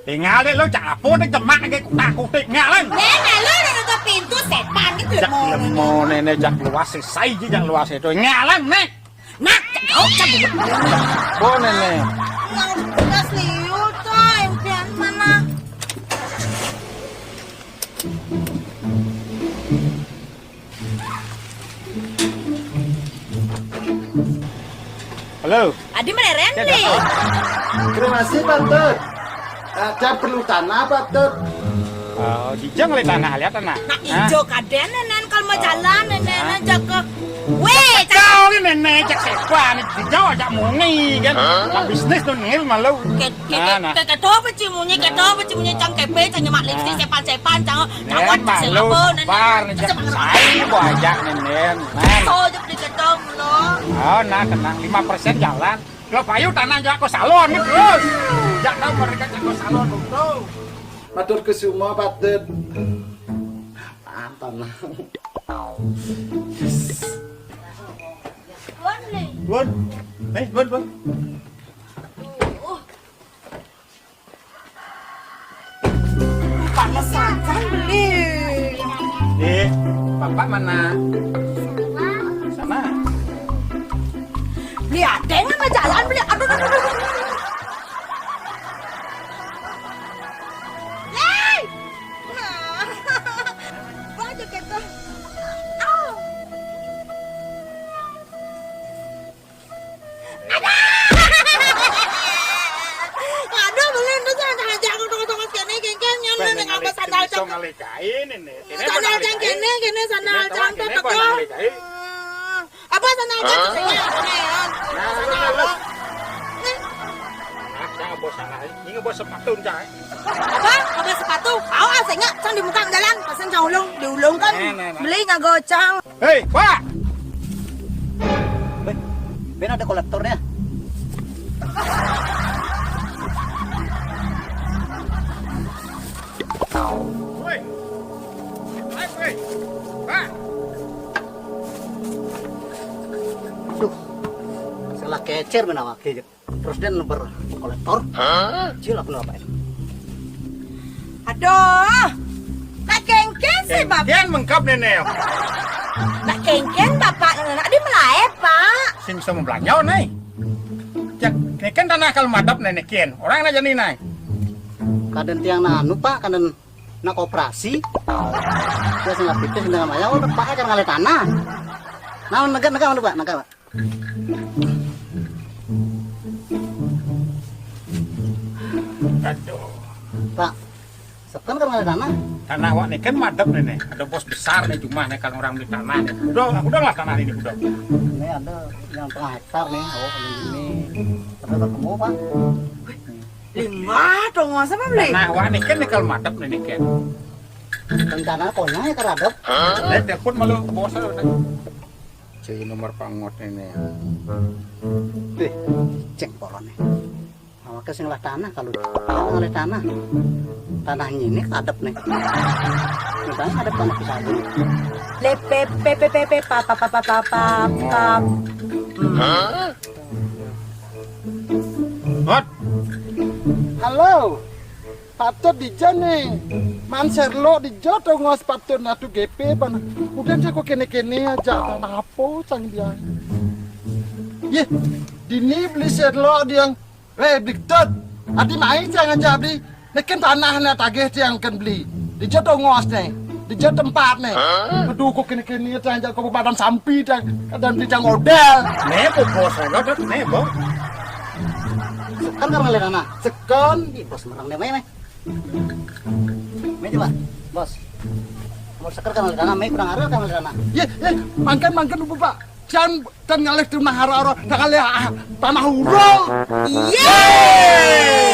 Tinggal deh lo caput deh cemak kayak kutak ngalan. Nenek lo udah nutup pintu setan gitu mau nenek jak luas selesai je jak luas itu ngalan nek. Nak kau cabut. Oh nenek. Udah seliu coy, impian mana? Halo. Adi mana Randy? Terima kasih Tante. Ada perlu tanah Pak Tut? Oh, hijau ngeliat tanah, lihat tanah. Nah hijau kaden nenek kalau mau jalan nenek jaga. Weh, Kau ni nenek cak sepa ni hijau ajak mungi kan. Nak bisnis tu nil malu. Ketua pecimunya cang kepe cang nyemak lipstick sepan cang jawat malu. Bar ni cak saya bu ajak nenek. Oh, jadi ketemu lo. Oh, nah tenang 5% jalan. Kalau payu tanah jak ke salon ni terus. Jak tahu mereka jak ke salon tu. Matur kesuma Pak Tut. Tanah. Bun. Bun. Panas santan beli. Bapak mana? Sana. Beli ada yang mau jalan beli. Aduh. Yeay. Baju kita. Aduh, beli itu jangan tunggu sini geng nyaman dengan apa sandal cang. Sandal cang kene sandal cang teko. Apa sandal cang sini? Sandal. Jangan bos sana. Ini bos sepatu cai. Apa sepatu? Kau asingnya cang di muka jalan, pasang cang diulung kan. Beli nggak gocang. Hei, Pak. Ben ada kolektornya. Woi. Pak. Aduh. Salah kecer ben awak terus dia nomor kolektor. Cil aku apa ini? Aduh. Nak kengken sih bapak. Kian mengkap nenek. Nak kengken bapak nak di Melayu pak. Sing bisa membelanja nih. Jak, ini kan tanah kalau madap nenek kian. Orang aja nih naik. Kaden tiang nanu Pak, kaden nak operasi. Dia sangat pikir dengan maya, oh Pak akan ngalir tanah. Nah, negak Pak, negak Pak. Aduh. Pak, sekarang kan ngalir tanah. Tanah awak nih kan madap nenek. Ada bos besar nih cuma nih kalau orang beli tanah nih. Udah lah tanah ini udah. Ini ada yang setengah hektar nih. Oh, ini. Pernah ketemu Pak? 5 dong masa apa beli? Tanah awak nih kan nih kalau madap nenek kian. Rencana konya ya keradap. Telepon malu bos udah. Cuy nomor pangot ini. Cek polonnya. Awaknya sing lah tanah kalau ngalir tanah. Tanahnya ini kadep nih. Kita ada tanah pisah dulu. Lepe papa. Hot. Halo, patut dijane. Man serlo dijo to ngos patut natu GP pan. Udah saya kok kene-kene aja tanah apa cang dia. Ye, dini beli serlo dia beli tot. Adi mai jangan jadi. Neken tanahnya tagih yang kan beli. Dijo to ngos nih. Dijo tempat nih. Aduh kok kene-kene aja kok padan sampi dan di jang odel. Nih bos enggak nih bos. Sekan kan ngalir tanah. Sekon Ih, bos merang nih, meh. Meh coba, bos. Mau seker kan ngalir tanah, meh kurang arah kan ngalir tanah. ye, mangkan ubu Pak. Jangan ngalir tunah haro-haro, tak ngalir tanah hurul. Yeay.